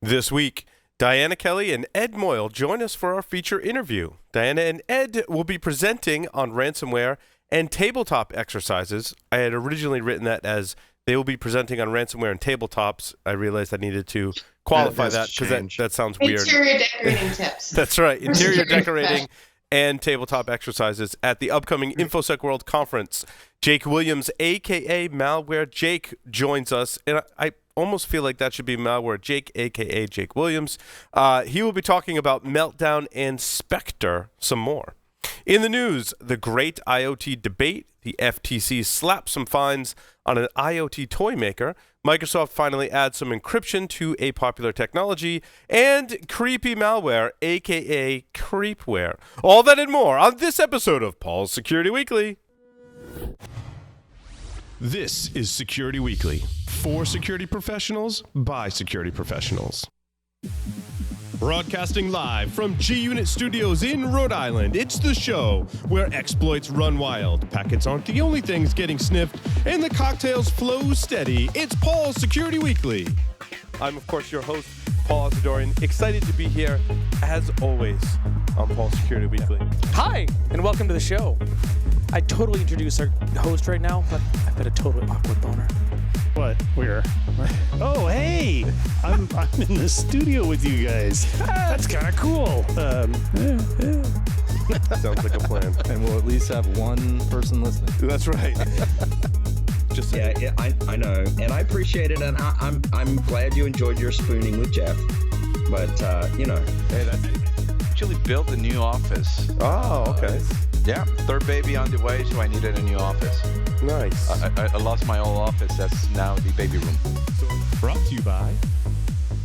This week, Diana Kelley and Ed Moyle join us for our feature interview. Diana and Ed will be presenting on ransomware and tabletop exercises. I had originally written that as they will be presenting on ransomware and tabletops. I realized I needed to qualify that because that sounds weird. Interior decorating tips. That's right. Interior decorating and tabletop exercises at the upcoming InfoSec World Conference. Jake Williams, a.k.a. Malware Jake, joins us. And I almost feel like that should be Malware Jake, a.k.a. Jake Williams. He will be talking about Meltdown and Spectre some more. In the news, the great IoT debate. The FTC slapped some fines on an IoT toy maker. Microsoft finally adds some encryption to a popular technology. And creepy malware, a.k.a. creepware. All that and more on this episode of Paul's Security Weekly. This is Security Weekly. For security professionals, by security professionals. Broadcasting live from G-Unit Studios in Rhode Island, it's the show where exploits run wild, packets aren't the only things getting sniffed, and the cocktails flow steady. It's Paul's Security Weekly. I'm, of course, your host, Paul Asadorian. Excited to be here, as always, on Paul's Security Weekly. Hi, and welcome to the show. I totally introduce our host right now, but I've got a totally awkward boner. What? Where? Oh, hey! I'm in the studio with you guys. That's kind of cool. Sounds like a plan. And we'll at least have one person listening. That's right. Just yeah, I know, and I appreciate it, and I'm glad you enjoyed your spooning with Jeff. But hey, that's actually built a new office. Oh, okay. Yeah, third baby on the way, so I needed a new office. Nice. I lost my old office. That's now the baby room. Brought to you by...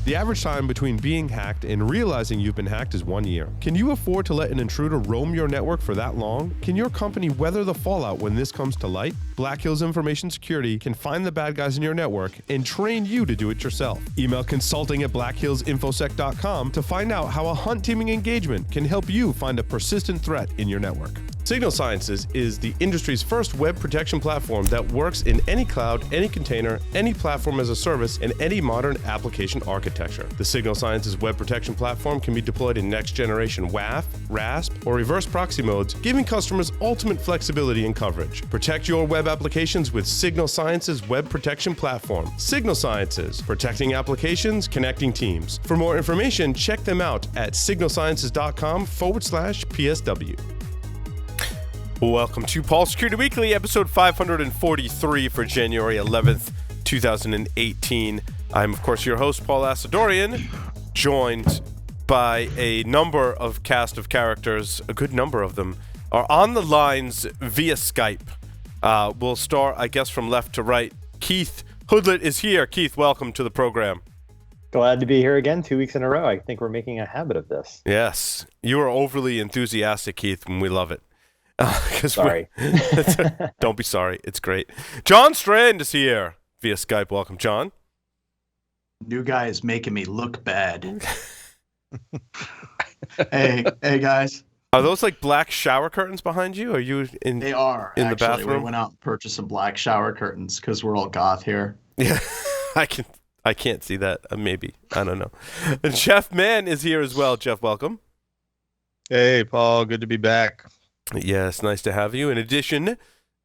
The average time between being hacked and realizing you've been hacked is 1 year. Can you afford to let an intruder roam your network for that long? Can your company weather the fallout when this comes to light? Black Hills Information Security can find the bad guys in your network and train you to do it yourself. Email consulting at blackhillsinfosec.com to find out how a hunt teaming engagement can help you find a persistent threat in your network. Signal Sciences is the industry's first web protection platform that works in any cloud, any container, any platform as a service, and any modern application architecture. The Signal Sciences web protection platform can be deployed in next-generation WAF, RASP, or reverse proxy modes, giving customers ultimate flexibility and coverage. Protect your web applications with Signal Sciences web protection platform. Signal Sciences, protecting applications, connecting teams. For more information, check them out at signalsciences.com/PSW. Welcome to Paul's Security Weekly, episode 543 for January 11th, 2018. I'm, of course, your host, Paul Asadorian, joined by a number of cast of characters. A good number of them are on the lines via Skype. We'll start, I guess, from left to right. Keith Hoodlet is here. Keith, welcome to the program. Glad to be here again 2 weeks in a row. I think we're making a habit of this. Yes. You are overly enthusiastic, Keith, and we love it. Sorry. Don't be sorry. It's great. John Strand is here via Skype. Welcome, John. New guy is making me look bad. Hey, guys. Are those like black shower curtains behind you? Are you in? They are in actually. the bathroom. We went out and purchased some black shower curtains because we're all goth here. Yeah, I can't see that. Maybe I don't know. And Jeff Mann is here as well. Jeff, welcome. Hey, Paul. Good to be back. Yes, nice to have you. In addition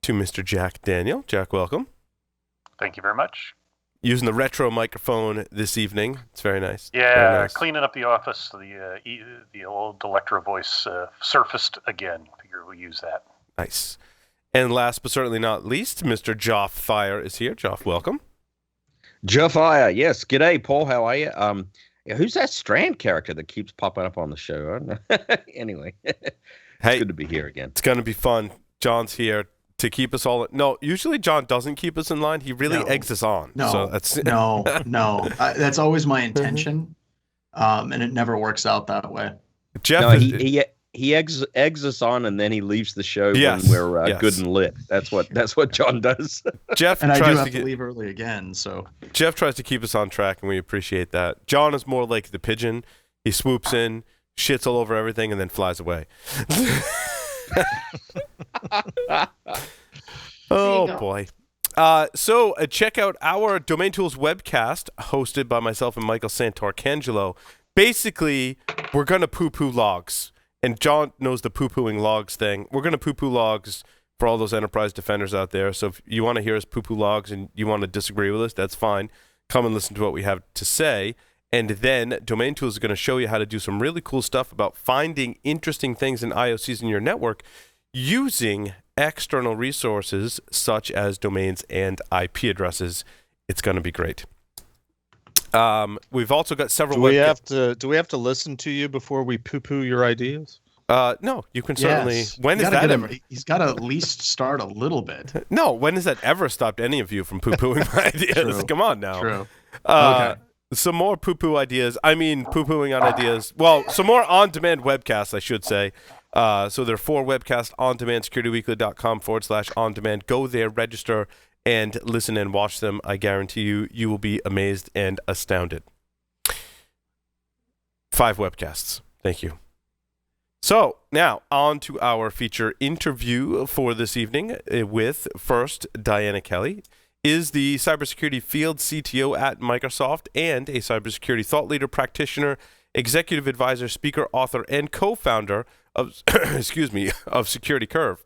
to Mr. Jack Daniel. Jack, welcome. Thank you very much. Using the retro microphone this evening. It's very nice. Yeah, very nice. Cleaning up the office. The old Electro voice surfaced again. Figure we'll use that. Nice. And last but certainly not least, Mr. Joff Thayer is here. Joff, welcome. Jeff Iyer, yes. G'day, Paul. How are you? Who's that Strand character that keeps popping up on the show? I don't know. Anyway, it's good to be here again. It's going to be fun. John's here to keep us all. No, usually John doesn't keep us in line. He really eggs us on. No, so that's... no. That's always my intention, and it never works out that way. Jeff, no, he eggs us on, and then he leaves the show when we're good and lit. That's what John does. Jeff and I tries do have to leave early again. So Jeff tries to keep us on track, and we appreciate that. John is more like the pigeon. He swoops in, shits all over everything, and then flies away. Oh boy. So check out our Domain Tools webcast hosted by myself and Michael Santor-Cangelo. Basically, we're going to poo-poo logs. And John knows the poo-pooing logs thing. We're going to poo-poo logs for all those enterprise defenders out there. So if you want to hear us poo-poo logs and you want to disagree with us, that's fine. Come and listen to what we have to say. And then Domain Tools is going to show you how to do some really cool stuff about finding interesting things in IOCs in your network using external resources such as domains and IP addresses. It's going to be great. We've also got several. Do we have to listen to you before we poo-poo your ideas? No, you can certainly. Yes. When is that ever? He's got to at least start a little bit. No, when has that ever stopped any of you from poo-pooing my ideas? True. Come on now. True. Okay. Some more poo-poo ideas. I mean, poo-pooing on ideas. Well, some more on-demand webcasts, I should say. So there are 4 webcasts on demand, securityweekly.com/on-demand. Go there, register, and listen and watch them. I guarantee you will be amazed and astounded. 5 webcasts. Thank you. So now on to our feature interview for this evening with first Diana Kelley. Is the Cybersecurity Field CTO at Microsoft and a cybersecurity thought leader, practitioner, executive advisor, speaker, author, and co-founder of of SecurityCurve.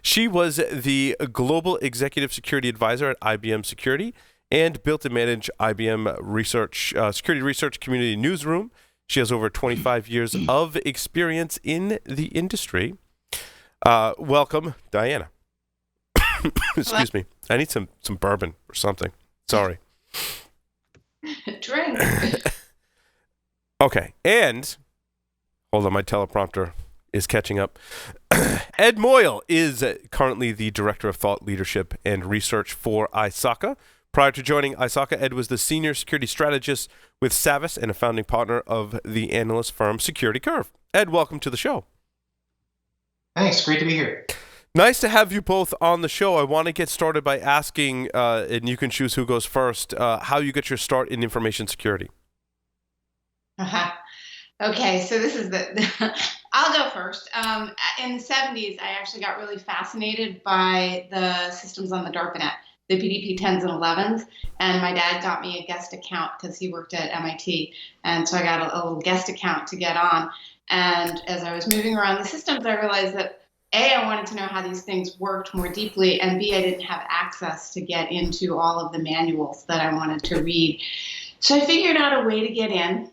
She was the global executive security advisor at IBM Security and built and managed IBM security research community newsroom. She has over 25 years of experience in the industry. Welcome, Diana. Excuse me. I need some bourbon or something. Sorry. Drink. Okay. And hold on, my teleprompter is catching up. Ed Moyle is currently the Director of Thought Leadership and Research for ISACA. Prior to joining ISACA, Ed was the Senior Security Strategist with Savvis and a founding partner of the analyst firm SecurityCurve. Ed, welcome to the show. Thanks. Great to be here. Nice to have you both on the show. I want to get started by asking, and you can choose who goes first, how you get your start in information security. Okay, so this is I'll go first. In the 70s, I actually got really fascinated by the systems on the DARPANET, the PDP 10s and 11s, and my dad got me a guest account because he worked at MIT, and so I got a little guest account to get on. And as I was moving around the systems, I realized that A, I wanted to know how these things worked more deeply, and B, I didn't have access to get into all of the manuals that I wanted to read. So I figured out a way to get in.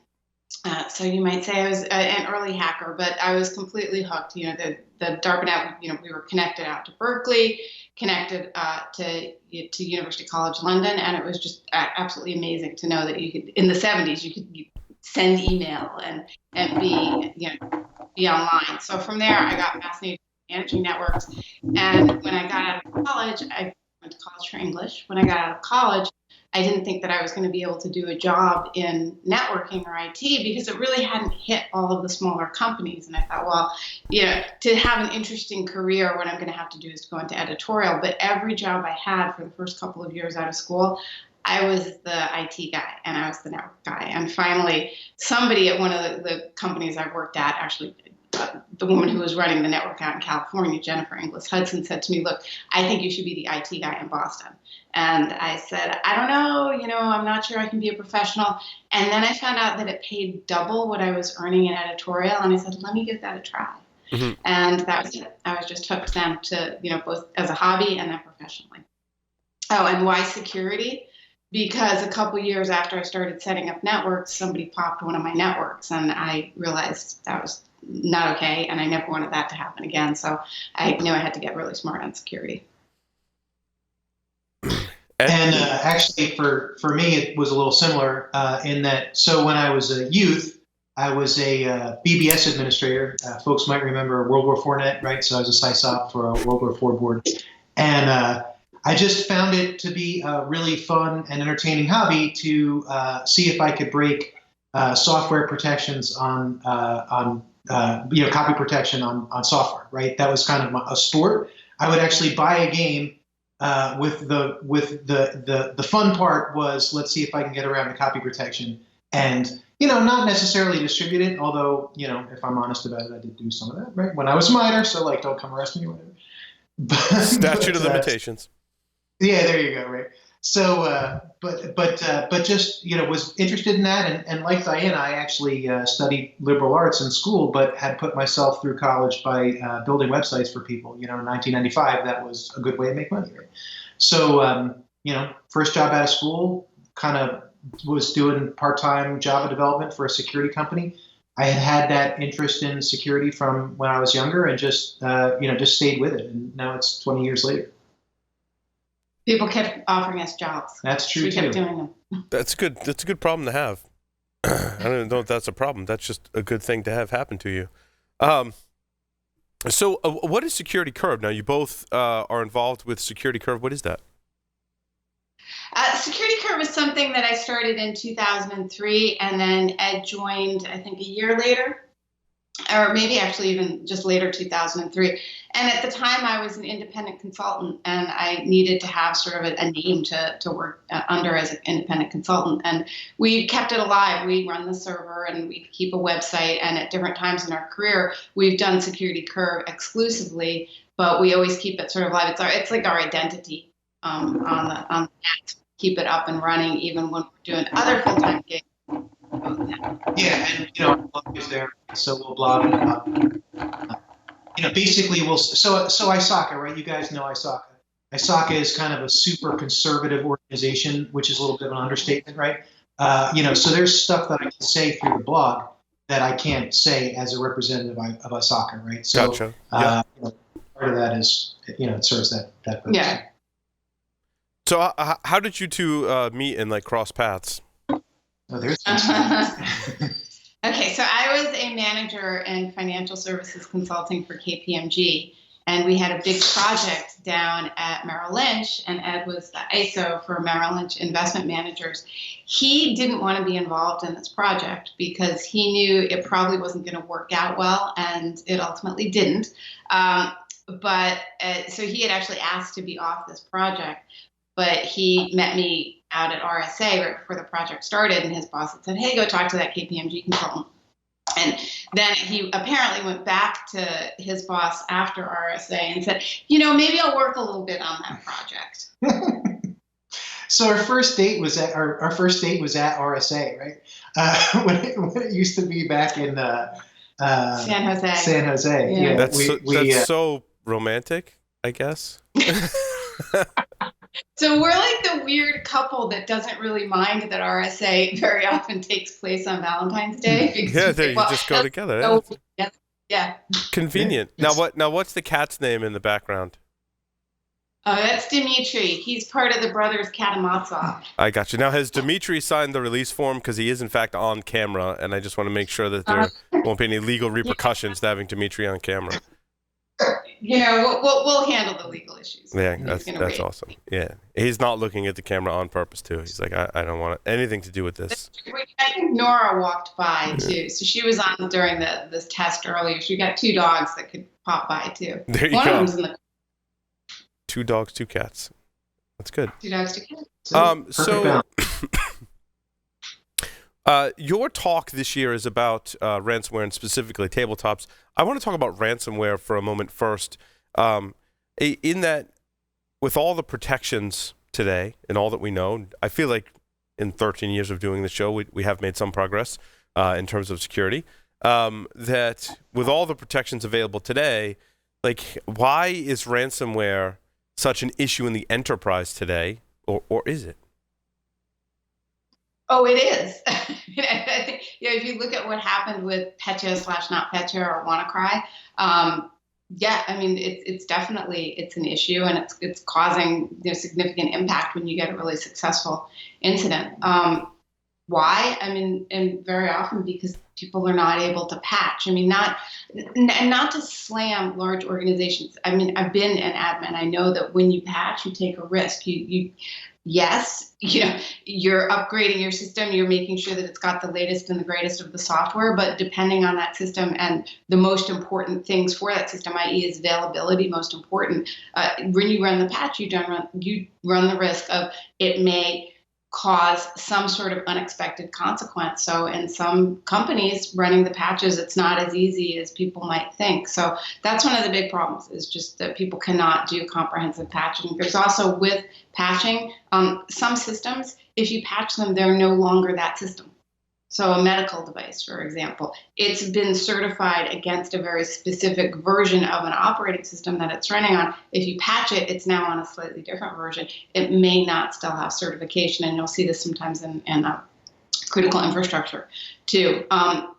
So you might say I was an early hacker, but I was completely hooked. You know, the DARPANET, we were connected out to Berkeley, connected to University College London, and it was just absolutely amazing to know that you could, in the 70s, you could send email and be online. So from there, I got fascinated with managing networks. And when I got out of college, I went to college for English. When I got out of college, I didn't think that I was going to be able to do a job in networking or IT because it really hadn't hit all of the smaller companies. And I thought, well, to have an interesting career, what I'm going to have to do is to go into editorial. But every job I had for the first couple of years out of school, I was the IT guy and I was the network guy. And finally, somebody at one of the companies I worked at, actually, the woman who was running the network out in California, Jennifer Inglis Hudson, said to me, look, I think you should be the IT guy in Boston. And I said, I don't know, I'm not sure I can be a professional. And then I found out that it paid double what I was earning in editorial. And I said, let me give that a try. Mm-hmm. And that was it. I was just hooked then to, both as a hobby and then professionally. Oh, and why security? Because a couple years after I started setting up networks, somebody popped one of my networks and I realized that was not okay. And I never wanted that to happen again. So I knew I had to get really smart on security. And actually, for me, it was a little similar in that. So when I was a youth, I was a BBS administrator. Folks might remember World War IV Net, right? So I was a SysOp for a World War IV board. And I just found it to be a really fun and entertaining hobby to see if I could break software protections on copy protection on software, right? That was kind of a sport. I would actually buy a game. With the fun part was, let's see if I can get around the copy protection and, not necessarily distribute it. Although, if I'm honest about it, I did do some of that, right? When I was a minor. So don't come arrest me or whatever. Statute of limitations. Yeah, there you go. Right. So, but just was interested in that, and like Diana, I actually studied liberal arts in school, but had put myself through college by building websites for people. In 1995, that was a good way to make money. Right? So, first job out of school, kind of was doing part-time Java development for a security company. I had that interest in security from when I was younger, and just stayed with it, and now it's 20 years later. People kept offering us jobs. That's true, so we too. kept doing them. That's good. That's a good problem to have. I don't even know if that's a problem. That's just a good thing to have happen to you. So what is SecurityCurve? Now, you both are involved with SecurityCurve. What is that? SecurityCurve is something that I started in 2003, and then Ed joined, I think, a year later, or maybe actually even just later, 2003. And at the time, I was an independent consultant, and I needed to have sort of a name to work under as an independent consultant. And we kept it alive. We run the server, and we keep a website. And at different times in our career, we've done SecurityCurve exclusively, but we always keep it sort of live. It's like our identity on the net. Keep it up and running, even when we're doing other full-time gigs. Yeah, and our blog is there, so we'll blog about. Basically, so ISACA, right? You guys know ISACA. ISACA is kind of a super conservative organization, which is a little bit of an understatement, right? So there's stuff that I can say through the blog that I can't say as a representative of ISACA, right? So, gotcha. Yeah. Part of that is, it serves that purpose. Yeah. So how did you two meet and cross paths? Oh, there's Okay, so I was a manager in financial services consulting for KPMG, and we had a big project down at Merrill Lynch, and Ed was the ISO for Merrill Lynch investment managers. He didn't want to be involved in this project because he knew it probably wasn't going to work out well, and it ultimately didn't. So he had actually asked to be off this project. But he met me out at RSA right before the project started, and his boss had said, "Hey, go talk to that KPMG consultant." And then he apparently went back to his boss after RSA and said, maybe I'll work a little bit on that project. So our first date was at RSA, right? When it used to be back in San Jose. San Jose. Yeah. That's so romantic, I guess. So we're like the weird couple that doesn't really mind that RSA very often takes place on Valentine's Day. You just go together. So, yeah. Convenient. Now what's the cat's name in the background? Oh, that's Dimitri. He's part of the Brothers Karamazov. I got you. Now, has Dimitri signed the release form? Because he is, in fact, on camera, and I just want to make sure that there won't be any legal repercussions to having Dimitri on camera. We'll handle the legal issues. Yeah, that's awesome. Yeah, he's not looking at the camera on purpose too. He's like, I don't want anything to do with this. I think Nora walked by too, so she was on during this test earlier. She got 2 dogs that could pop by too. There you One go. of them's in the 2 dogs, 2 cats. That's good. 2 dogs, 2 cats. So your talk this year is about ransomware and specifically tabletops. I want to talk about ransomware for a moment first. In that, with all the protections today and all that we know, I feel like in 13 years of doing the show, we have made some progress in terms of security. That with all the protections available today, why is ransomware such an issue in the enterprise today, or is it? Oh, it is. I think, if you look at what happened with Petya/NotPetya or WannaCry, it's definitely an issue, and it's causing significant impact when you get a really successful incident. Why? And very often because people are not able to patch. Not to slam large organizations. I've been an admin. I know that when you patch, you take a risk. Yes, you're upgrading your system. You're making sure that it's got the latest and the greatest of the software. But depending on that system and the most important things for that system, i.e., is availability most important. When you run the patch, you run the risk of it may cause some sort of unexpected consequence. So in some companies running the patches, it's not as easy as people might think. So that's one of the big problems, is just that people cannot do comprehensive patching. There's also, with patching, some systems, if you patch them, they're no longer that system. So a medical device, for example, it's been certified against a very specific version of an operating system that it's running on. If you patch it, it's now on a slightly different version. It may not still have certification, and you'll see this sometimes in critical infrastructure too.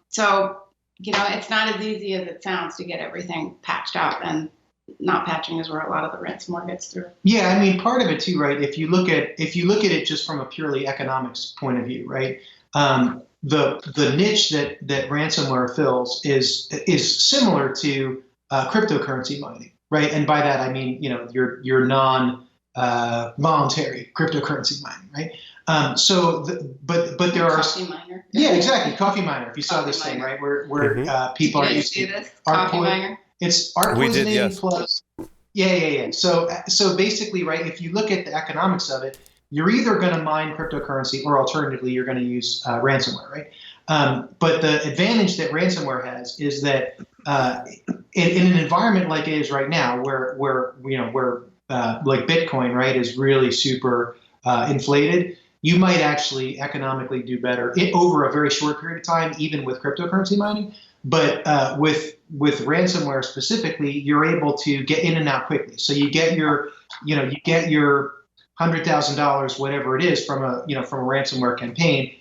So, it's not as easy as it sounds to get everything patched out, and not patching is where a lot of the ransomware gets through. Yeah, I mean, part of it too, right? If you look at it just from a purely economics point of view, right? The niche that ransomware fills is similar to cryptocurrency mining, right? And by that I mean your non voluntary cryptocurrency mining, right? But there are coffee miner. Yeah, exactly, coffee miner. If you saw this thing, right, where people are using coffee miner. It's art poisoning plus. Yeah. So basically, right, if you look at the economics of it, you're either going to mine cryptocurrency, or alternatively, you're going to use ransomware, right? But the advantage that ransomware has is that in an environment like it is right now, where like Bitcoin, right, is really super inflated, you might actually economically do better over a very short period of time, even with cryptocurrency mining. But with ransomware specifically, you're able to get in and out quickly. So you get your $100,000, whatever it is, from a ransomware campaign,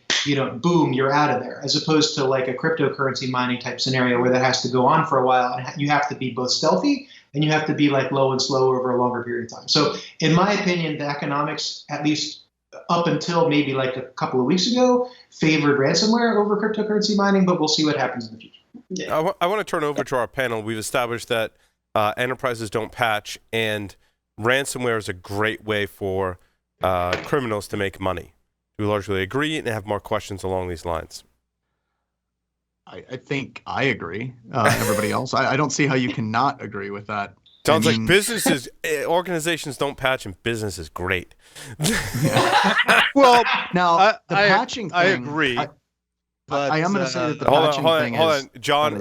boom, you're out of there. As opposed to like a cryptocurrency mining type scenario where that has to go on for a while, and you have to be both stealthy and you have to be like low and slow over a longer period of time. So in my opinion, the economics, at least up until maybe like a couple of weeks ago, favored ransomware over cryptocurrency mining, but we'll see what happens in the future. Yeah. I want to turn over to our panel. We've established that enterprises don't patch, and ransomware is a great way for criminals to make money. Do we largely agree, and have more questions along these lines? I think I agree. Everybody else, I don't see how you cannot agree with that. Sounds like businesses, organizations don't patch, and business is great. Well, now the patching thing, I agree. But I am going to say that the hold patching on, thing hold is on. John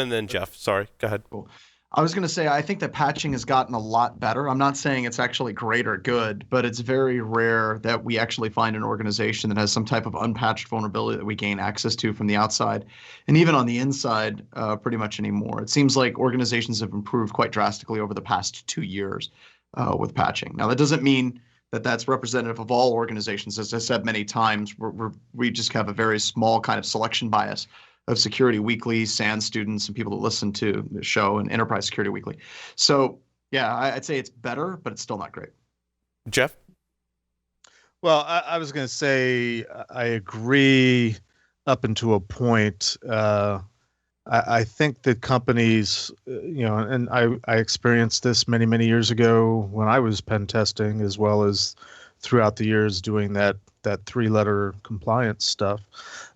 and then Jeff. Sorry, go ahead. Cool. I was going to say, I think that patching has gotten a lot better. I'm not saying it's actually great or good, but it's very rare that we actually find an organization that has some type of unpatched vulnerability that we gain access to from the outside, and even on the inside, pretty much anymore. It seems like organizations have improved quite drastically over the past 2 years with patching. Now, that doesn't mean that that's representative of all organizations. As I said many times, we just have a very small kind of selection bias of Security Weekly, SANS students, and people that listen to the show, and Enterprise Security Weekly. So, yeah, I'd say it's better, but it's still not great. Jeff? Well, I was going to say I agree up until a point. I think that companies, and I experienced this many, many years ago when I was pen testing, as well as throughout the years doing that 3-letter compliance stuff.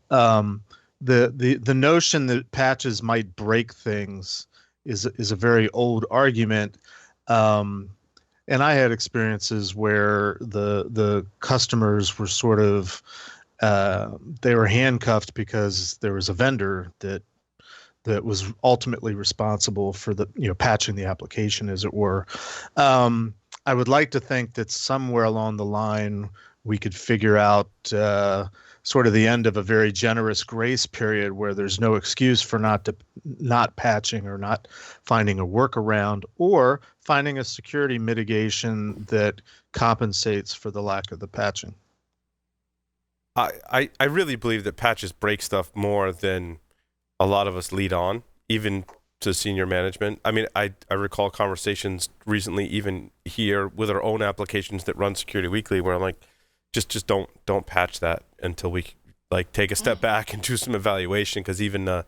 The notion that patches might break things is a very old argument, and I had experiences where the customers were sort of they were handcuffed because there was a vendor that was ultimately responsible for the patching the application, as it were. I would like to think that somewhere along the line we could figure out sort of the end of a very generous grace period where there's no excuse for not patching or not finding a workaround, or finding a security mitigation that compensates for the lack of the patching. I really believe that patches break stuff more than a lot of us lead on, even to senior management. I mean, I recall conversations recently, even here with our own applications that run Security Weekly, where I'm like, just don't patch that until we like take a step back and do some evaluation, because even a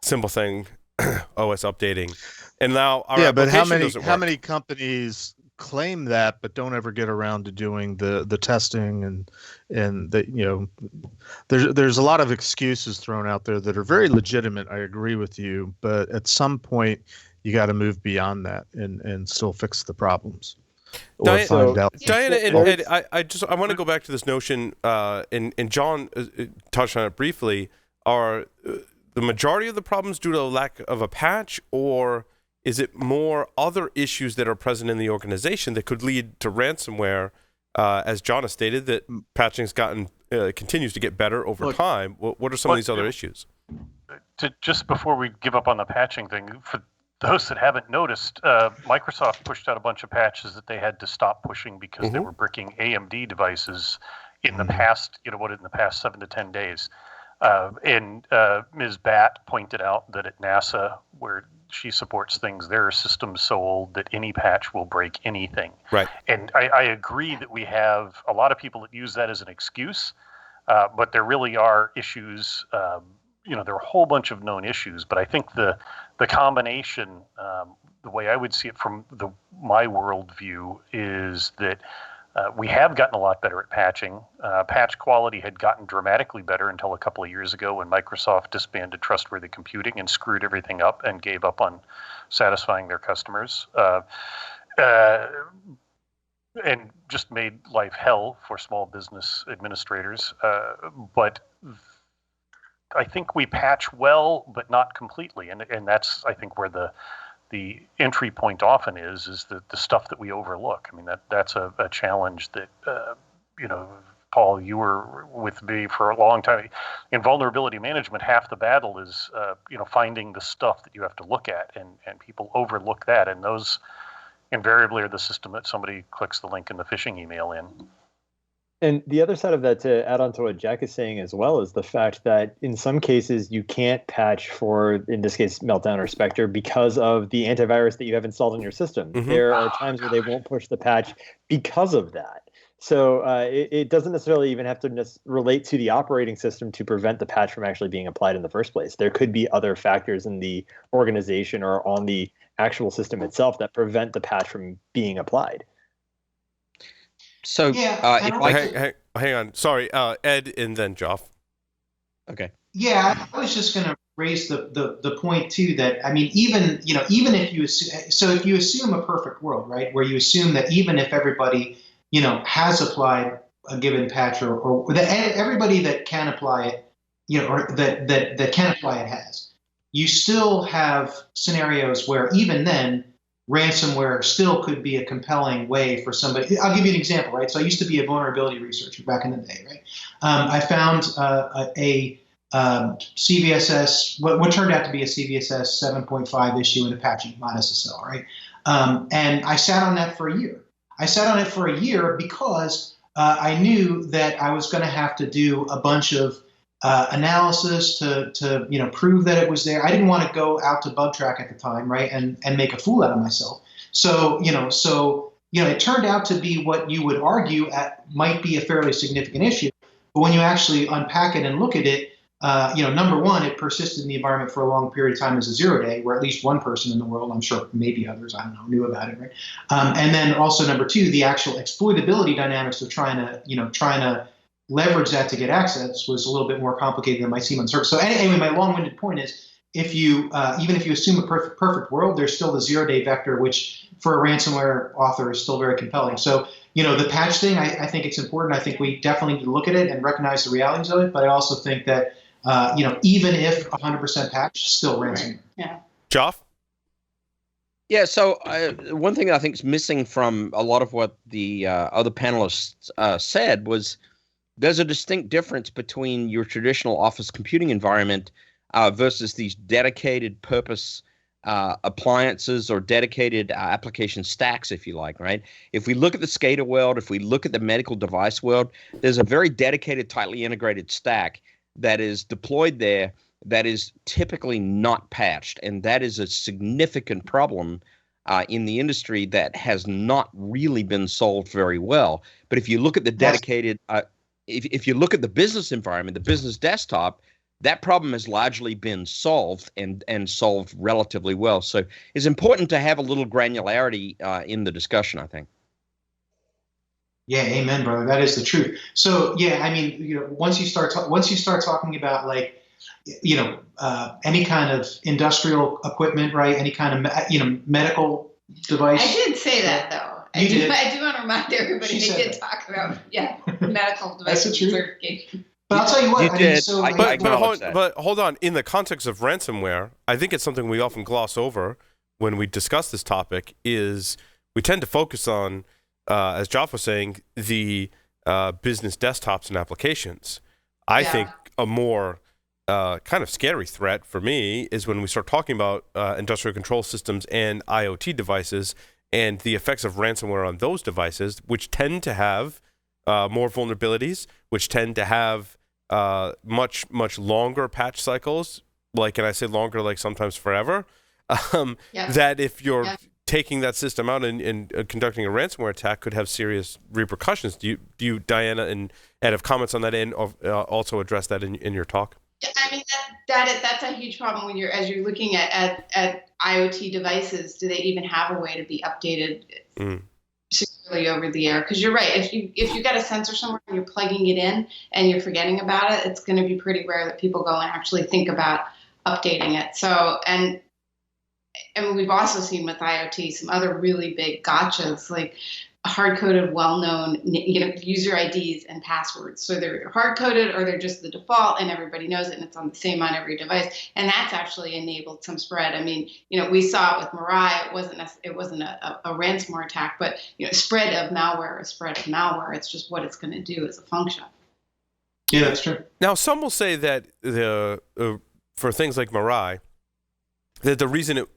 simple thing, OS updating, and now our application doesn't work. How many companies claim that but don't ever get around to doing the testing, and that there's a lot of excuses thrown out there that are very legitimate. I agree with you, but at some point you got to move beyond that and still fix the problems. Diana and Ed, I want to go back to this notion, and John touched on it briefly. Are the majority of the problems due to a lack of a patch, or is it more other issues that are present in the organization that could lead to ransomware? As John has stated, that patching's continues to get better over time. What are some of these other issues? Just before we give up on the patching thing, for those that haven't noticed, Microsoft pushed out a bunch of patches that they had to stop pushing because they were bricking AMD devices in the past, in the past 7 to 10 days. And Ms. Batt pointed out that at NASA, where she supports things, there are systems so old that any patch will break anything. Right. And I agree that we have a lot of people that use that as an excuse, but there really are issues. There are a whole bunch of known issues, but I think the combination, the way I would see it from my worldview, is that we have gotten a lot better at patching. Patch quality had gotten dramatically better until a couple of years ago when Microsoft disbanded Trustworthy Computing and screwed everything up and gave up on satisfying their customers. And just made life hell for small business administrators. But I think we patch well, but not completely. And that's, I think, where the entry point often is the stuff that we overlook. I mean, that's a challenge that, Paul, you were with me for a long time. In vulnerability management, half the battle is, finding the stuff that you have to look at, and people overlook that. And those invariably are the system that somebody clicks the link in the phishing email in. And the other side of that, to add on to what Jack is saying as well, is the fact that in some cases you can't patch for, in this case, Meltdown or Spectre, because of the antivirus that you have installed in your system. There are times where they won't push the patch because of that. So it doesn't necessarily even have to relate to the operating system to prevent the patch from actually being applied in the first place. There could be other factors in the organization or on the actual system itself that prevent the patch from being applied. So, hang on. Sorry, Ed, and then Joff. Okay. Yeah, I was just going to raise the point too that, I mean, even if you assume, if you assume a perfect world, right, where you assume that even if everybody has applied a given patch or that everybody that can apply it, or that can apply it has, you still have scenarios where even then, ransomware still could be a compelling way for somebody. I'll give you an example, right? So I used to be a vulnerability researcher back in the day, right? I found a CVSS, what turned out to be a CVSS 7.5 issue in Apache -SSL, right? And I sat on that for a year. I sat on it for a year because I knew that I was going to have to do a bunch of analysis to prove that it was there. I didn't want to go out to bug track at the time, right, and make a fool out of myself. So it turned out to be what you would argue might be a fairly significant issue, but when you actually unpack it and look at it, number one, it persisted in the environment for a long period of time as a 0-day, where at least one person in the world, I'm sure maybe others, I don't know, knew about it, right? And then also number two, the actual exploitability dynamics of trying to leverage that to get access was a little bit more complicated than it might seem on the surface. So anyway, my long-winded point is, even if you assume a perfect world, there's still the 0-day vector, which for a ransomware author is still very compelling. So, the patch thing, I think it's important. I think we definitely need to look at it and recognize the realities of it. But I also think that, even if 100% patch, still ransomware. Yeah. Joff? Yeah, so one thing I think is missing from a lot of what the other panelists said was there's a distinct difference between your traditional office computing environment versus these dedicated purpose appliances or dedicated application stacks, if you like, right? If we look at the SCADA world, if we look at the medical device world, there's a very dedicated, tightly integrated stack that is deployed there that is typically not patched. And that is a significant problem in the industry that has not really been solved very well. But if you look at the dedicated, if you look at the business environment, the business desktop, that problem has largely been solved and solved relatively well. So it's important to have a little granularity in the discussion, I think. Yeah, amen, brother. That is the truth. So yeah, I mean, once you start talking about any kind of industrial equipment, right? Any kind of medical device. I did say that though. I do want to remind everybody they did talk about medical device certification. But I'll tell you what, but hold on. In the context of ransomware, I think it's something we often gloss over when we discuss this topic. Is we tend to focus on, as Joff was saying, the business desktops and applications. I think a more kind of scary threat for me is when we start talking about industrial control systems and IoT devices and the effects of ransomware on those devices, which tend to have more vulnerabilities, which tend to have much longer patch cycles, and I say longer, like sometimes forever. That if you're taking that system out and conducting a ransomware attack could have serious repercussions. Do you, Diana and Ed, have comments on that and also address that in your talk? I mean that's a huge problem when as you're looking at IoT devices. Do they even have a way to be updated securely over the air? Because you're right. If you got a sensor somewhere and you're plugging it in and you're forgetting about it, it's going to be pretty rare that people go and actually think about updating it. So and we've also seen with IoT some other really big gotchas, like hard-coded, well-known, user IDs and passwords. So they're hard-coded or they're just the default and everybody knows it and it's on the same on every device. And that's actually enabled some spread. I mean, we saw it with Mirai. It wasn't a ransomware attack, but spread of malware is spread of malware. It's just what it's going to do as a function. Yeah, that's true. Now, some will say that for things like Mirai, that the reason it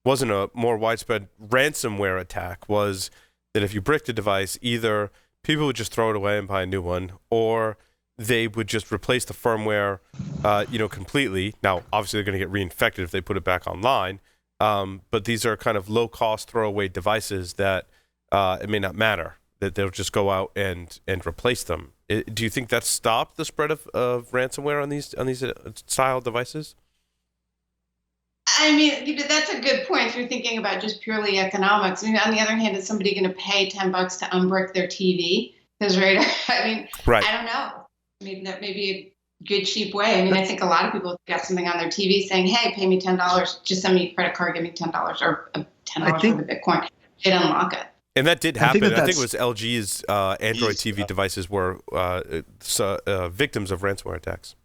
wasn't a more widespread ransomware attack was that if you bricked a device, either people would just throw it away and buy a new one, or they would just replace the firmware, completely. Now, obviously, they're going to get reinfected if they put it back online, but these are kind of low-cost throwaway devices that it may not matter, that they'll just go out and replace them. Do you think that stopped the spread of ransomware on these style devices? I mean, that's a good point if you're thinking about just purely economics. I mean, on the other hand, is somebody going to pay $10 to unbrick their TV? Because I don't know. I mean, that may be a good, cheap way. I mean, I think a lot of people got something on their TV saying, hey, pay me $10. Just send me a credit card, give me $10 or $10 worth of Bitcoin. They'd unlock it. And that did happen. I think it was LG's Android TV devices were victims of ransomware attacks.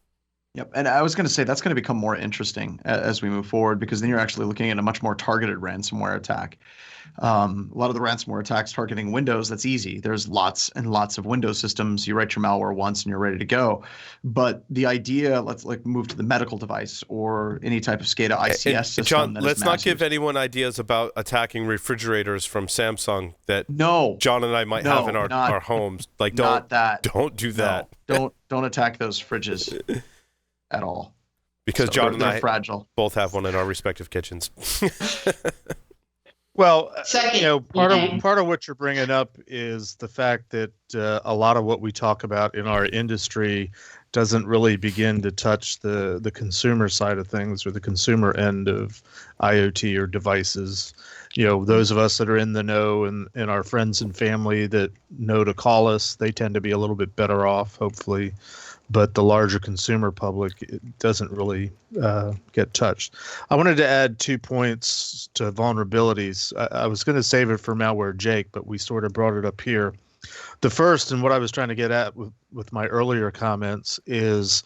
Yep. And I was going to say that's going to become more interesting as we move forward, because then you're actually looking at a much more targeted ransomware attack. A lot of the ransomware attacks targeting Windows, that's easy. There's lots and lots of Windows systems. You write your malware once and you're ready to go. But the idea, let's move to the medical device or any type of SCADA ICS system. John, let's not give anyone ideas about attacking refrigerators from Samsung that John and I might have in our homes. Don't do that. No, don't attack those fridges. At all, because John and I fragile. Both have one in our respective kitchens. Well, part of what you're bringing up is the fact that a lot of what we talk about in our industry doesn't really begin to touch the consumer side of things or the consumer end of IoT or devices. Those of us that are in the know and our friends and family that know to call us, they tend to be a little bit better off, hopefully. But the larger consumer public, it doesn't really get touched. I wanted to add 2 points to vulnerabilities. I was going to save it for Malware Jake, but we sort of brought it up here. The first, and what I was trying to get at with my earlier comments is,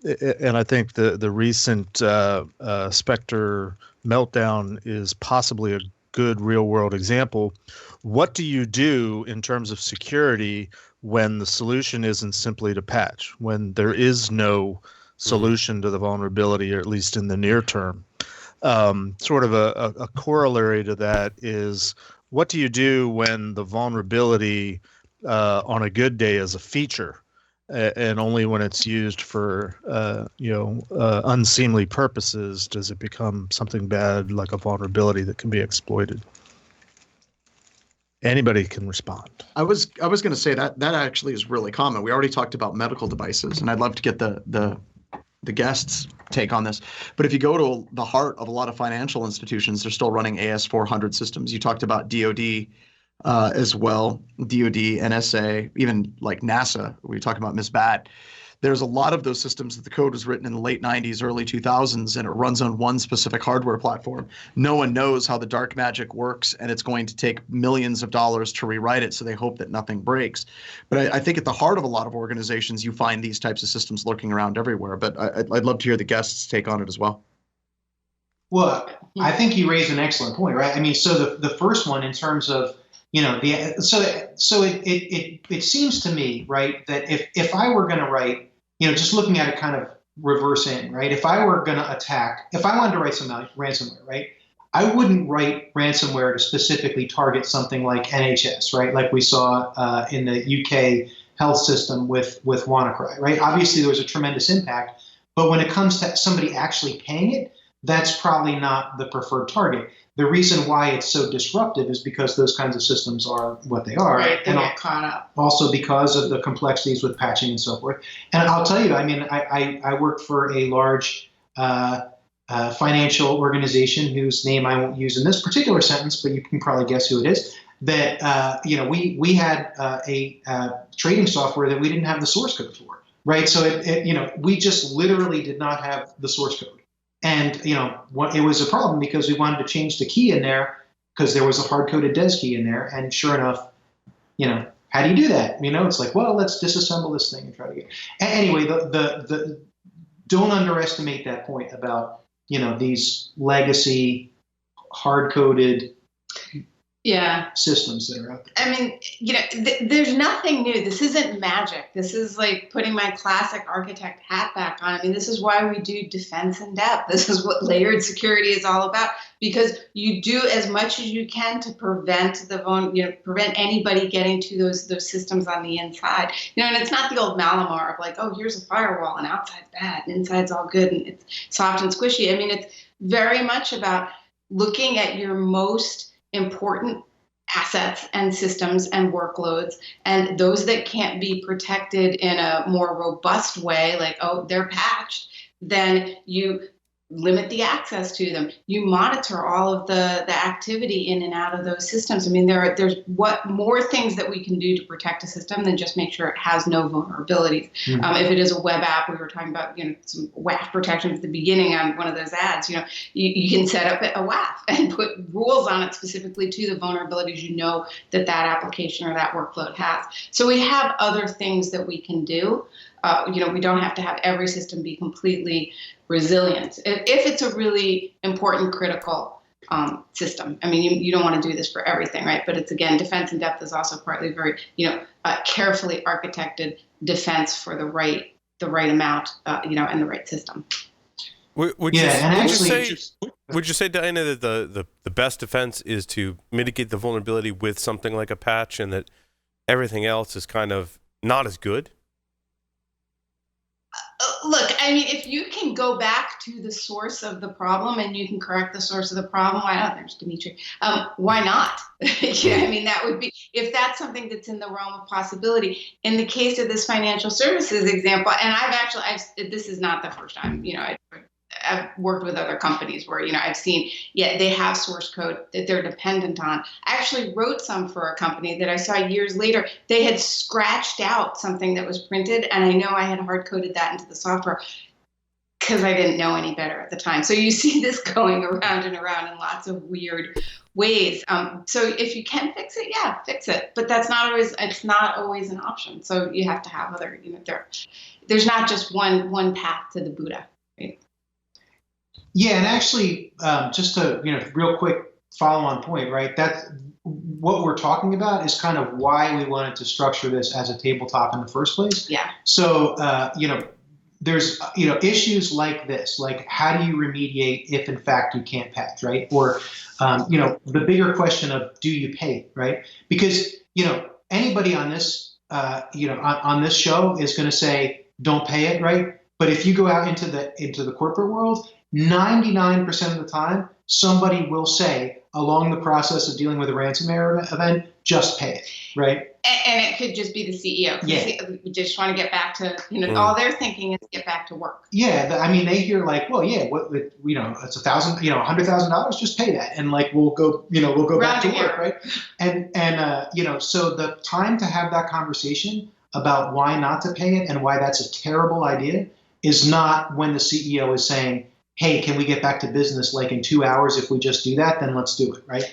and I think the recent Spectre meltdown is possibly a good real-world example. What do you do in terms of security when the solution isn't simply to patch, when there is no solution to the vulnerability, or at least in the near term? Sort of a corollary to that is, what do you do when the vulnerability on a good day is a feature, and only when it's used for unseemly purposes does it become something bad, like a vulnerability that can be exploited? Anybody can respond. I was going to say that actually is really common. We already talked about medical devices, and I'd love to get the guests' take on this. But if you go to the heart of a lot of financial institutions, they're still running AS400 systems. You talked about DoD as well, DoD, NSA, even like NASA. We talked about Ms. Bat. there's a lot of those systems that the code was written in the late 90s, early 2000s, and it runs on one specific hardware platform. No one knows how the dark magic works, and it's going to take millions of dollars to rewrite it, so they hope that nothing breaks. But I think at the heart of a lot of organizations, you find these types of systems lurking around everywhere. But I'd love to hear the guests' take on it as well. Well, I think you raised an excellent point, right? I mean, so the first one in terms of, it seems to me, right, that if I were going to write, just looking at it kind of reverse in, right? If I were going to if I wanted to write some ransomware, right, I wouldn't write ransomware to specifically target something like NHS, right? Like we saw in the UK health system with WannaCry, right? Obviously, there was a tremendous impact, but when it comes to somebody actually paying it, that's probably not the preferred target. The reason why it's so disruptive is because those kinds of systems are what they are. Right, they get caught up. Also because of the complexities with patching and so forth. And I'll tell you, I mean, I work for a large financial organization whose name I won't use in this particular sentence, but you can probably guess who it is. That we had a trading software that we didn't have the source code for, right? So we just literally did not have the source code. And, it was a problem because we wanted to change the key in there because there was a hard-coded DES key in there. And sure enough, how do you do that? It's like, well, let's disassemble this thing and try to get. Anyway, the don't underestimate that point about, these legacy hard-coded systems that are out there. I mean, there's nothing new. This isn't magic. This is like putting my classic architect hat back on. I mean, this is why we do defense in depth. This is what layered security is all about, because you do as much as you can to prevent prevent anybody getting to those systems on the inside. And it's not the old Malamar of like, oh, here's a firewall and outside's bad and inside's all good and it's soft and squishy. I mean, it's very much about looking at your most important assets and systems and workloads, and those that can't be protected in a more robust way, like, oh, they're patched, then you limit the access to them. You monitor all of the activity in and out of those systems. I mean, there's more things that we can do to protect a system than just make sure it has no vulnerabilities. Mm-hmm. If it is a web app, we were talking about some WAF protection at the beginning on one of those ads. You can set up a WAF and put rules on it specifically to the vulnerabilities that application or that workload has. So we have other things that we can do. We don't have to have every system be completely resilient. If it's a really important, critical system. I mean, you don't want to do this for everything, right? But it's, again, defense in depth is also partly very, carefully architected defense for the right amount, and the right system. Would you say, Diana, that the best defense is to mitigate the vulnerability with something like a patch, and that everything else is kind of not as good? Look, I mean, if you can go back to the source of the problem and you can correct the source of the problem, why not? There's Dimitri. Why not? I mean, that would be, if that's something that's in the realm of possibility. In the case of this financial services example, and this is not the first time, I've worked with other companies where, I've seen, they have source code that they're dependent on. I actually wrote some for a company that I saw years later. They had scratched out something that was printed, and I know I had hard-coded that into the software because I didn't know any better at the time. So you see this going around and around in lots of weird ways. So if you can fix it, fix it. But it's not always an option. So you have to have other, there's not just one path to the Buddha, right? Yeah, and actually, just to real quick follow-on point, right? That's what we're talking about is kind of why we wanted to structure this as a tabletop in the first place. Yeah. So there's issues like this, like how do you remediate if in fact you can't patch, right? Or the bigger question of do you pay, right? Because anybody on this on this show is going to say don't pay it, right? But if you go out into the corporate world, 99% of the time, somebody will say along the process of dealing with a ransomware event, just pay it, right? And it could just be the CEO. Yeah. We just want to get back to, all they're thinking is get back to work. Yeah. I mean, they hear like, well, yeah, it's $1,000, $100,000, just pay that. And like, we'll go back to work, right? And so the time to have that conversation about why not to pay it and why that's a terrible idea is not when the CEO is saying, hey, can we get back to business like in 2 hours? If we just do that, then let's do it, right?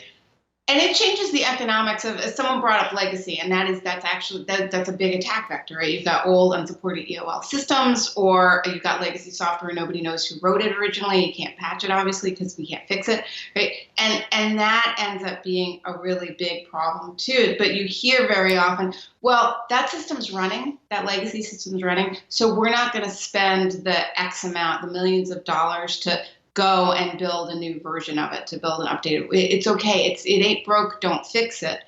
And it changes the economics of, as someone brought up legacy, and that's a big attack vector, right? You've got old unsupported EOL systems, or you've got legacy software, nobody knows who wrote it originally. You can't patch it, obviously, because we can't fix it, right? And that ends up being a really big problem too. But you hear very often, well, that system's running, that legacy system's running, so we're not going to spend the X amount, the millions of dollars to go and build a new version of it, to build an updated. It's okay. It ain't broke. Don't fix it.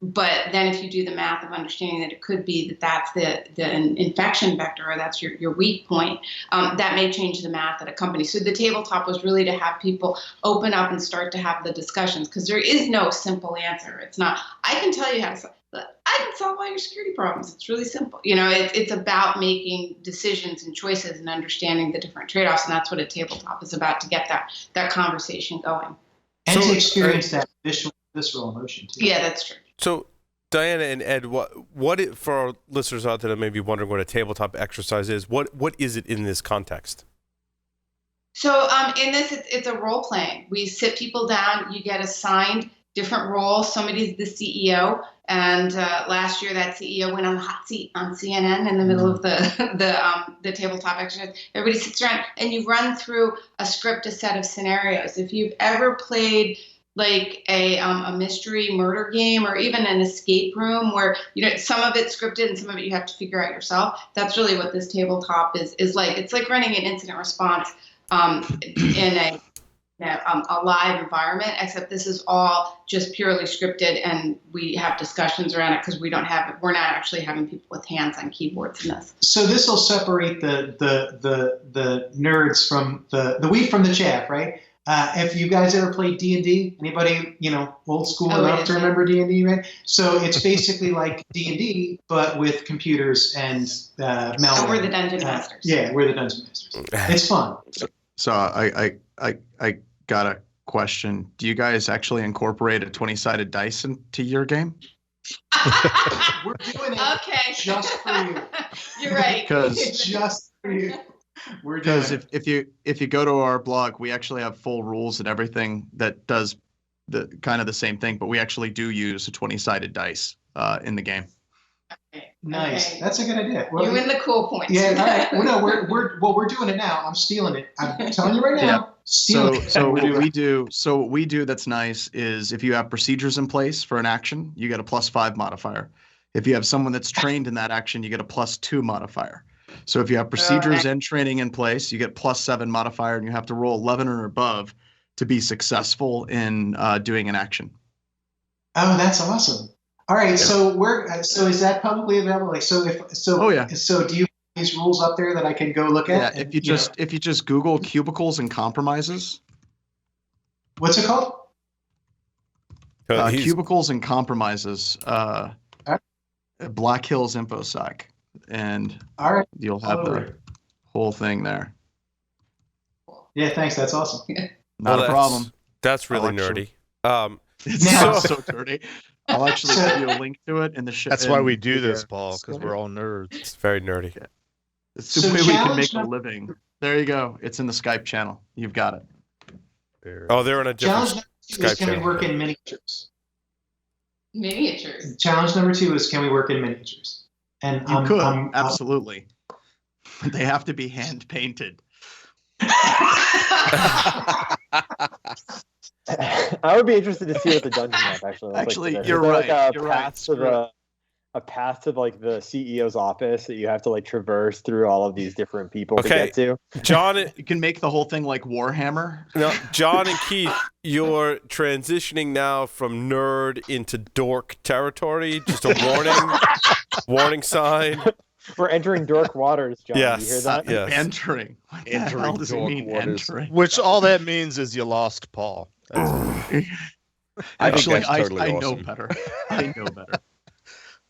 But then if you do the math of understanding that it could be that that's the infection vector, or that's your weak point, that may change the math at a company. So the tabletop was really to have people open up and start to have the discussions, because there is no simple answer. It's not, I can tell you how to I can solve all your security problems. It's really simple. It's about making decisions and choices and understanding the different trade-offs, and that's what a tabletop is about, to get that conversation going. And to experience that visceral emotion too. Yeah, that's true. So, Diana and Ed, for our listeners out there that may be wondering what a tabletop exercise is, what is it in this context? So in this, it's a role playing. We sit people down. You get assigned different roles. Somebody's the CEO, and last year that CEO went on the hot seat on CNN in the middle of the tabletop exercise. Everybody sits around, and you run through a script, a set of scenarios. If you've ever played like a mystery murder game, or even an escape room where some of it's scripted and some of it you have to figure out yourself, that's really what this tabletop is like. It's like running an incident response in a live environment, except this is all just purely scripted, and we have discussions around it because we're not actually having people with hands on keyboards in this. So this will separate the nerds from the wheat from the chaff, right? If you guys ever played D&D, anybody old school enough to remember D&D, right? So it's basically like D&D, but with computers and malware. So we're the dungeon masters. Yeah, we're the dungeon masters. It's fun. So I got a question. Do you guys actually incorporate a 20-sided dice into your game? We're doing it just for you. You're right. It's just for you. Because if you go to our blog, we actually have full rules and everything that does the kind of the same thing, but we actually do use a 20-sided dice in the game. Nice. Okay. That's a good idea. Well, you win the cool points. Yeah. All right. Well, no, we're doing it now. I'm stealing it. I'm telling you right now. Yeah. So what we do that's nice is if you have procedures in place for an action, you get a +5 modifier. If you have someone that's trained in that action, you get a +2 modifier. So if you have procedures and training in place, you get +7 modifier, and you have to roll 11 or above to be successful in doing an action. Oh, that's awesome. All right, so so is that publicly available? Like, so do you have these rules up there that I can go look at? Yeah, if you just Google cubicles and compromises. What's it called? Cubicles and compromises. Black Hills InfoSec, and you'll have the whole thing there. Yeah, thanks. That's awesome. Not a problem. That's really nerdy. It's so dirty. I'll actually give you a link to it in the show. That's why we do this, Paul, because we're all nerds. It's very nerdy. Yeah. It's the way we can make a living. There you go. It's in the Skype channel. You've got it. Oh, they're on a different Skype channel. Can we work in miniatures? Miniatures. Challenge number 2 is, can we work in miniatures? And you could absolutely. They have to be hand painted. I would be interested to see what the dungeon map actually looks actually, like. You're right. You're right. A path to like the CEO's office that you have to like traverse through all of these different people to get to. John, you can make the whole thing like Warhammer. No, John and Keith, you're transitioning now from nerd into dork territory. Just a warning sign. We're entering dork waters, John. Yes. You hear that? Yes. Entering. What the hell does it mean, entering? Which all that means is you lost Paul. Actually, totally I awesome. know better. I know better.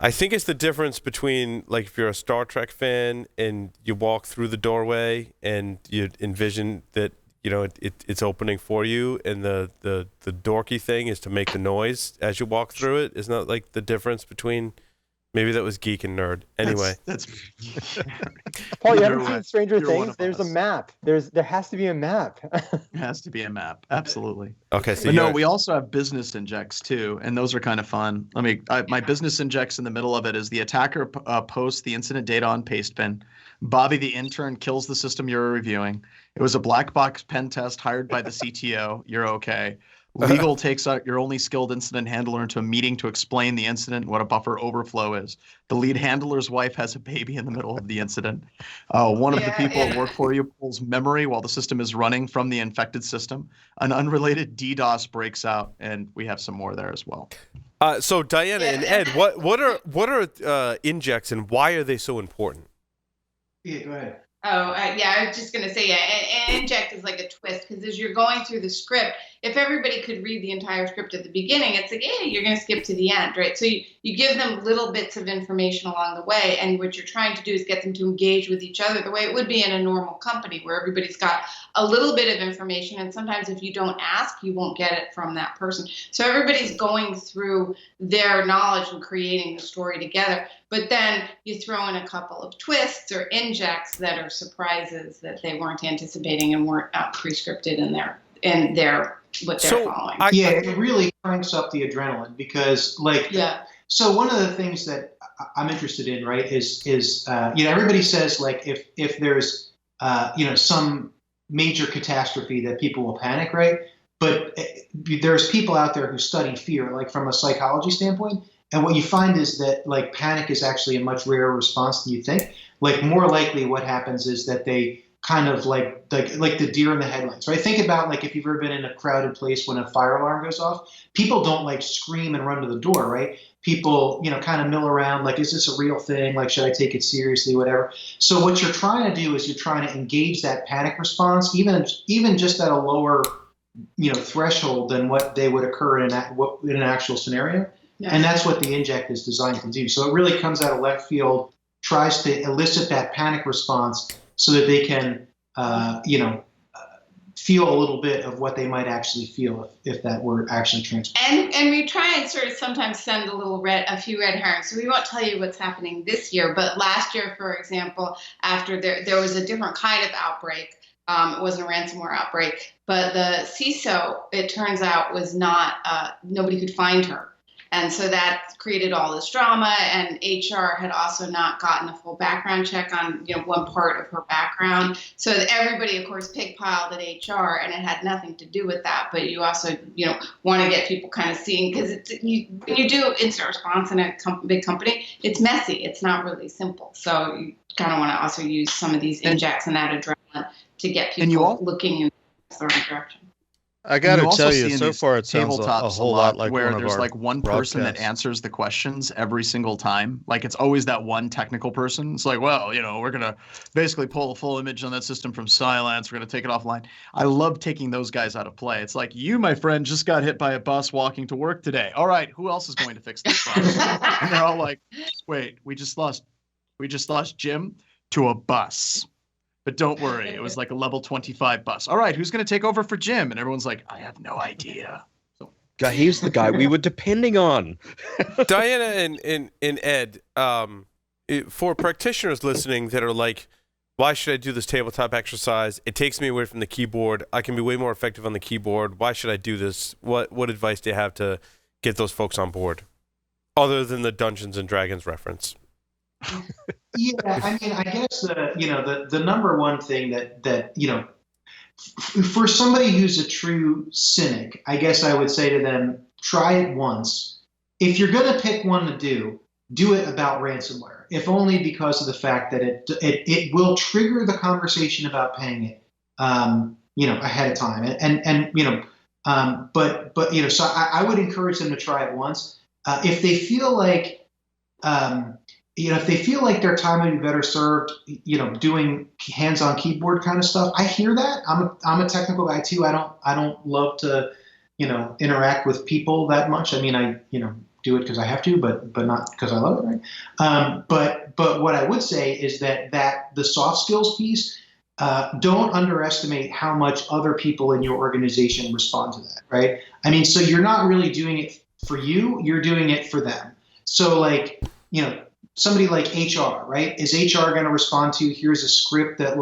I think it's the difference between, like, if you're a Star Trek fan and you walk through the doorway and you envision that, it's opening for you, and the dorky thing is to make the noise as you walk through it. Isn't that like the difference between Maybe that was geek and nerd. Anyway, that's Paul, you Either haven't way, seen Stranger you're one Things? of There's a us. map. There has to be a map. It has to be a map. Absolutely. okay. So But you no, we also have business injects too, and those are kind of fun. My business injects in the middle of it is the attacker posts the incident data on Pastebin. Bobby, the intern, kills the system you're reviewing. It was a black box pen test hired by the CTO. You're okay. Legal takes out your only skilled incident handler into a meeting to explain the incident and what a buffer overflow is. The lead handler's wife has a baby in the middle of the incident. One of the people at work for you pulls memory while the system is running from the infected system. An unrelated DDoS breaks out, and we have some more there as well. So Diana and Ed, what are injects and why are they so important? Yeah, go ahead. I was just going to say, an inject is like a twist, because as you're going through the script, if everybody could read the entire script at the beginning, it's like, yeah, you're going to skip to the end, right? So you give them little bits of information along the way, and what you're trying to do is get them to engage with each other the way it would be in a normal company, where everybody's got a little bit of information, and sometimes if you don't ask, you won't get it from that person. So everybody's going through their knowledge and creating the story together. But then you throw in a couple of twists or injects that are surprises that they weren't anticipating and weren't pre-scripted in their what they're following. It really cranks up the adrenaline because, so one of the things that I'm interested in, right, is everybody says like if there's some major catastrophe that people will panic, right? But there's people out there who study fear, like from a psychology standpoint. And what you find is that like panic is actually a much rarer response than you think. Like more likely what happens is that they kind of like the deer in the headlights, right? Think about like if you've ever been in a crowded place when a fire alarm goes off, people don't like scream and run to the door, right? People, kind of mill around like, is this a real thing? Like, should I take it seriously, whatever? So what you're trying to do is you're trying to engage that panic response, even just at a lower, threshold than what they would occur in an actual scenario. Yeah. And that's what the inject is designed to do. So it really comes out of left field, tries to elicit that panic response so that they can, feel a little bit of what they might actually feel if that were actually transferred. And we try and sort of sometimes send a few red herrings. So we won't tell you what's happening this year, but last year, for example, after there was a different kind of outbreak. It wasn't a ransomware outbreak, but the CISO, it turns out, was not, nobody could find her. And so that created all this drama, and HR had also not gotten a full background check on, one part of her background. So everybody, of course, pigpiled at HR, and it had nothing to do with that. But you also, want to get people kind of seeing, because when you do incident response in a big company, it's messy. It's not really simple. So you kind of want to also use some of these injects and that adrenaline to get people looking in the right direction. I got to tell you, so far it sounds a whole lot like where one of there's our like one person that broadcasts. answers the questions every single time. Like it's always that one technical person. It's like, well, we're going to basically pull a full image on that system from Cylance. We're going to take it offline. I love taking those guys out of play. It's like, you, my friend, just got hit by a bus walking to work today. All right, who else is going to fix this problem? And they're all like, wait, we just lost Jim to a bus. But don't worry, it was like a level 25 bus. All right, who's going to take over for Jim? And everyone's like, I have no idea. So, he's the guy we were depending on. Diana and Ed, for practitioners listening that are like, why should I do this tabletop exercise? It takes me away from the keyboard. I can be way more effective on the keyboard. Why should I do this? What advice do you have to get those folks on board, other than the Dungeons and Dragons reference? Yeah, I mean, I guess the number one thing that for somebody who's a true cynic, I guess I would say to them, try it once. If you're going to pick one to do it about ransomware, if only because of the fact that it will trigger the conversation about paying it, ahead of time, so I would encourage them to try it once. If they feel like if they feel like their time would be better served, doing hands-on keyboard kind of stuff, I hear that. I'm a technical guy too. I don't love to, interact with people that much. I mean, I do it because I have to, but not because I love it, right? But what I would say is that the soft skills piece, don't underestimate how much other people in your organization respond to that, right? I mean, so you're not really doing it for you, you're doing it for them. So like, somebody like HR, right? Is HR going to respond to, here's a script that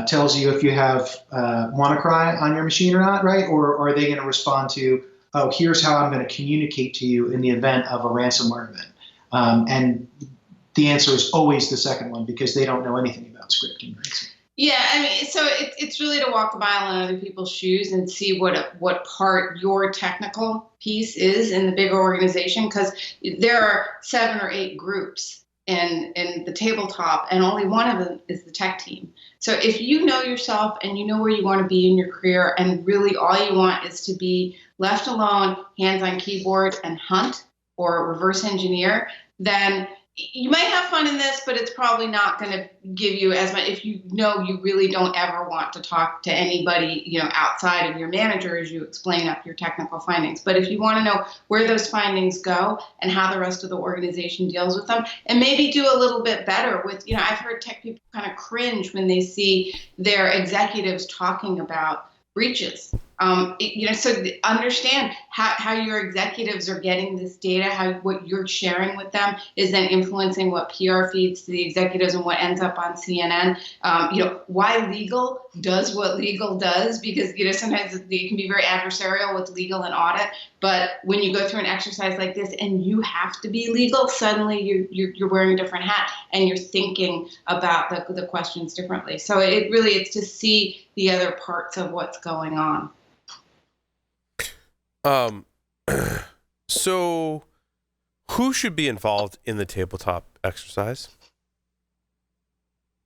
tells you if you have WannaCry on your machine or not, right? Or are they going to respond to, oh, here's how I'm going to communicate to you in the event of a ransomware event? And the answer is always the second one, because they don't know anything about scripting, right? Yeah, I mean, so it's really to walk a mile in other people's shoes and see what part your technical piece is in the bigger organization, because there are 7 or 8 groups in the tabletop, and only one of them is the tech team. So if you know yourself and you know where you want to be in your career, and really all you want is to be left alone, hands on keyboard, and hunt or reverse engineer, then you might have fun in this, but it's probably not going to give you as much if you know you really don't ever want to talk to anybody, outside of your manager as you explain up your technical findings. But if you want to know where those findings go and how the rest of the organization deals with them, and maybe do a little bit better with, I've heard tech people kind of cringe when they see their executives talking about breaches. So understand how your executives are getting this data, what you're sharing with them is then influencing what PR feeds to the executives and what ends up on CNN. Why legal does what legal does, because sometimes it can be very adversarial with legal and audit. But when you go through an exercise like this and you have to be legal, suddenly you're wearing a different hat and you're thinking about the questions differently. So it's to see the other parts of what's going on. So who should be involved in the tabletop exercise?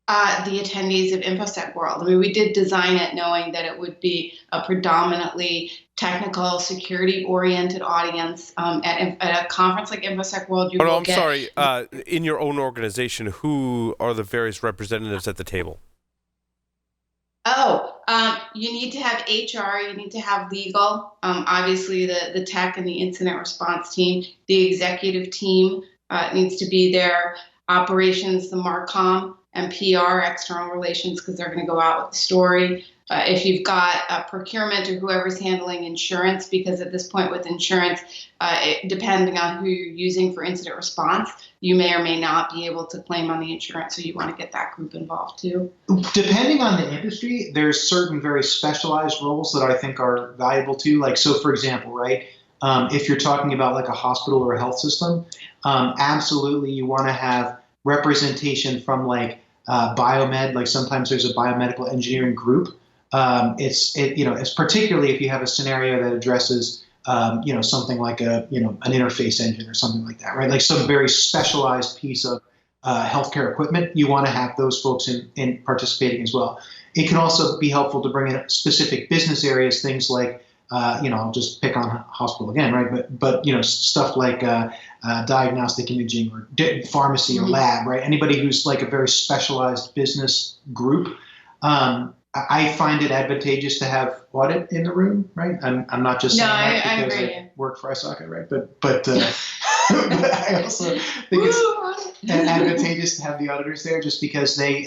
The attendees of InfoSec World. I mean, we did design it knowing that it would be a predominantly technical, security-oriented audience. At a conference like InfoSec World, sorry. In your own organization, who are the various representatives at the table? You need to have HR, you need to have legal, obviously the tech and the incident response team, the executive team needs to be there, operations, the Marcom, and PR, external relations, because they're going to go out with the story. If you've got procurement or whoever's handling insurance, because at this point with insurance, depending on who you're using for incident response, you may or may not be able to claim on the insurance. So you want to get that group involved too. Depending on the industry, there's certain very specialized roles that I think are valuable too. Like, so for example, right, if you're talking about like a hospital or a health system, absolutely you want to have representation from like biomed. Like sometimes there's a biomedical engineering group. It's particularly if you have a scenario that addresses, something like an interface engine or something like that, right? Like some very specialized piece of healthcare equipment, you want to have those folks in participating as well. It can also be helpful to bring in specific business areas, things like, I'll just pick on hospital again, right? But stuff like diagnostic imaging or pharmacy or lab, right? Anybody who's like a very specialized business group. I find it advantageous to have audit in the room, right? I'm not just saying that because I work for ISACA, right? But I also think it's advantageous to have the auditors there, just because they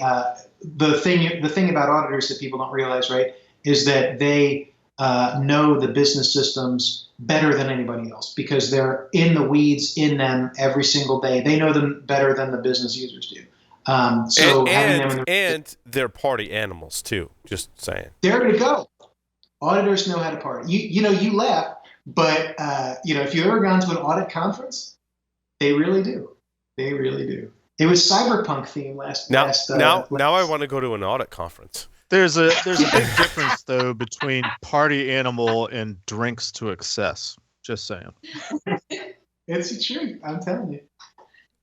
the thing about auditors that people don't realize, right, is that they know the business systems better than anybody else, because they're in the weeds in them every single day. They know them better than the business users do. And they're party animals too. Just saying. There you go. Auditors know how to party. You laugh, but if you've ever gone to an audit conference, they really do. They really do. It was cyberpunk theme last. Now I want to go to an audit conference. There's a big difference though between party animal and drinks to excess. Just saying. It's a treat. I'm telling you.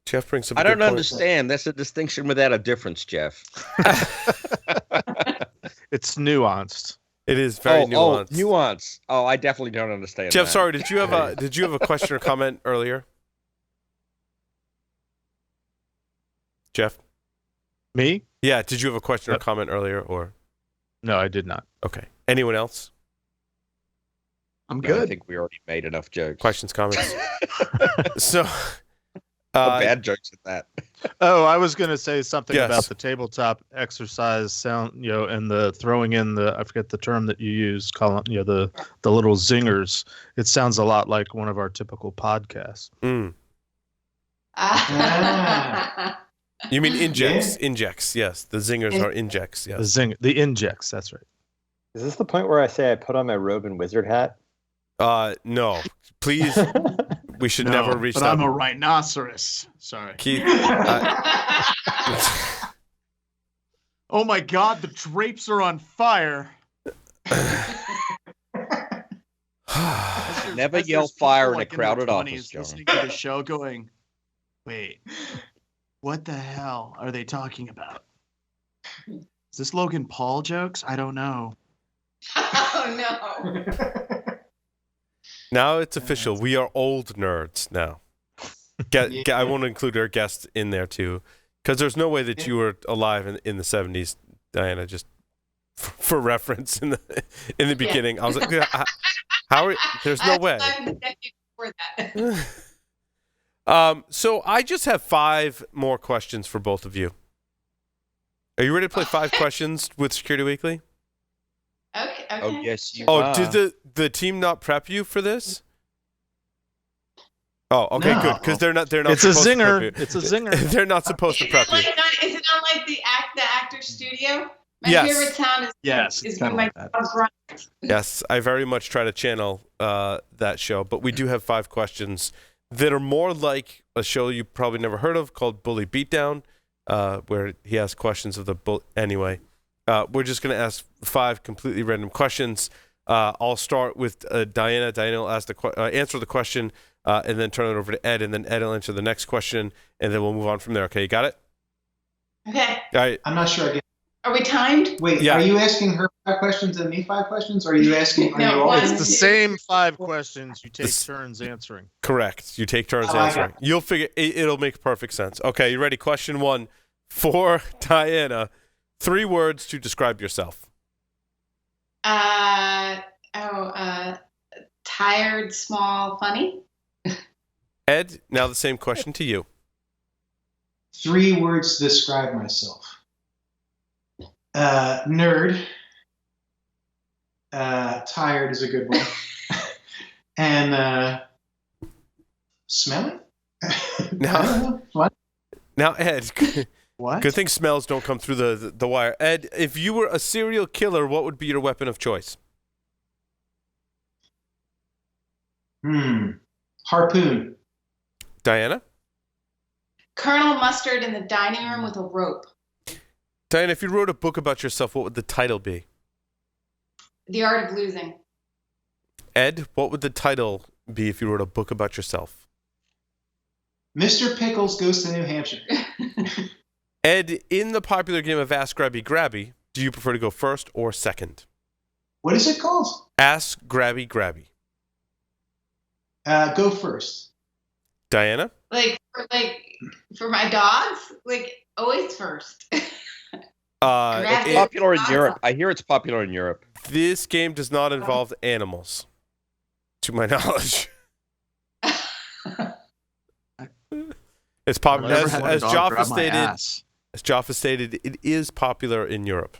Jeff brings up. I don't understand. That's a distinction without a difference, Jeff. It's nuanced. It is very nuanced. Oh, nuance. Oh, I definitely don't understand. Jeff, that. Sorry. Did you have a question or comment earlier? Jeff? Me? Yeah. Did you have a question or comment earlier, or? No, I did not. Okay. Anyone else? I'm good. I think we already made enough jokes. Questions, comments. So. Bad jokes at that. Oh, I was going to say something about the tabletop exercise and the throwing in I forget the term that you use, calling the little zingers. It sounds a lot like one of our typical podcasts. You mean injects? Yeah. Injects, yes. The zingers are injects, yes. The injects, that's right. Is this the point where I say I put on my robe and wizard hat? No. Please, we should never reach that. But I'm a rhinoceros. Sorry. Keith. Oh my God, the drapes are on fire. Never yell fire in a crowded office, John. Listening to the show going, wait, what the hell are they talking about? Is this Logan Paul jokes? I don't know. Oh, no. Now it's official. We are old nerds now. I want to include our guests in there, too, because there's no way that you were alive in the 70s, Diana, just for reference in the beginning. I was like, there's no way. So I just have 5 more questions for both of you. Are you ready to play 5 questions with Security Weekly? Okay. Oh, yes, you are. Did the team not prep you for this? Oh, okay, good. Because they're not. It's a zinger. It's a zinger. They're not supposed to prep you. Is it not like the Actors Studio? My Yes. favorite town is kind of my like dog's right. Yes, I very much try to channel that show, but we do have 5 questions that are more like a show you probably never heard of called Bully Beatdown, where he asks questions of the bull. Anyway, we're just going to ask 5 completely random questions. I'll start with Diana. Diana will answer the question, and then turn it over to Ed, and then Ed will answer the next question, and then we'll move on from there. Okay, you got it? Okay. All right. I'm not sure I get. Are we timed? Wait, Yeah. Are you asking her 5 questions and me 5 questions? Or are you asking? It's the same 5 questions. You take turns answering. Correct. You take turns answering. You'll figure it'll make perfect sense. Okay, you ready? Question 1 for Diana. 3 words to describe yourself. Tired, small, funny. Ed, now the same question to you. 3 words to describe myself. Nerd. Tired is a good one. And smelly? What? Now, Ed. What? Good thing smells don't come through the wire. Ed, if you were a serial killer, what would be your weapon of choice? Harpoon. Diana? Colonel Mustard in the dining room with a rope. Diana, if you wrote a book about yourself, what would the title be? The Art of Losing. Ed, what would the title be if you wrote a book about yourself? Mr. Pickles Goes to New Hampshire. Ed, in the popular game of Ask Grabby Grabby, do you prefer to go first or second? What is it called? Ask Grabby Grabby. Go first. Diana? For my dogs? Always first. It's popular in Europe. I hear it's popular in Europe. This game does not involve animals, to my knowledge. It's popular as Jaffa stated. As Jaffa stated, it is popular in Europe.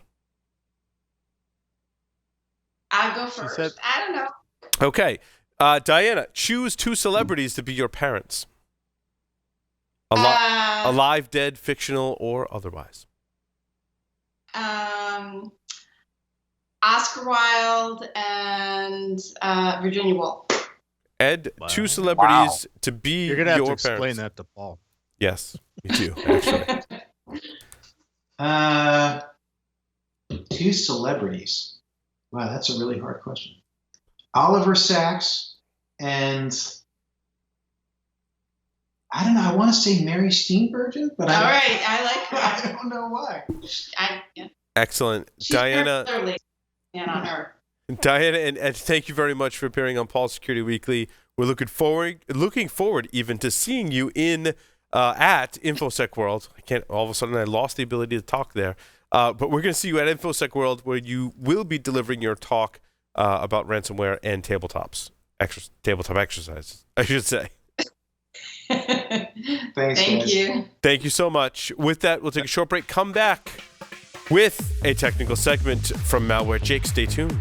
I'll go first. I don't know. Okay, Diana, choose 2 celebrities to be your parents. Alive, dead, fictional, or otherwise. Oscar Wilde and Virginia Woolf. Ed, 2 celebrities to be your parents. You're going to have to explain that to Paul. Yes, me too, actually. 2 celebrities. Wow, that's a really hard question. Oliver Sacks and I don't know. I want to say Mary Steenburgen, but I like her. I don't know why. Excellent, She's Diana. On her. Diana and Ed, thank you very much for appearing on Paul Security Weekly. We're looking forward even to seeing you in at InfoSec World. All of a sudden I lost the ability to talk there. But we're going to see you at InfoSec World, where you will be delivering your talk about ransomware and tabletop exercises, I should say. Thanks, Thank guys. you. Thank you so much. With that, we'll take a short break. Come back with a technical segment from Malware. Jake, stay tuned.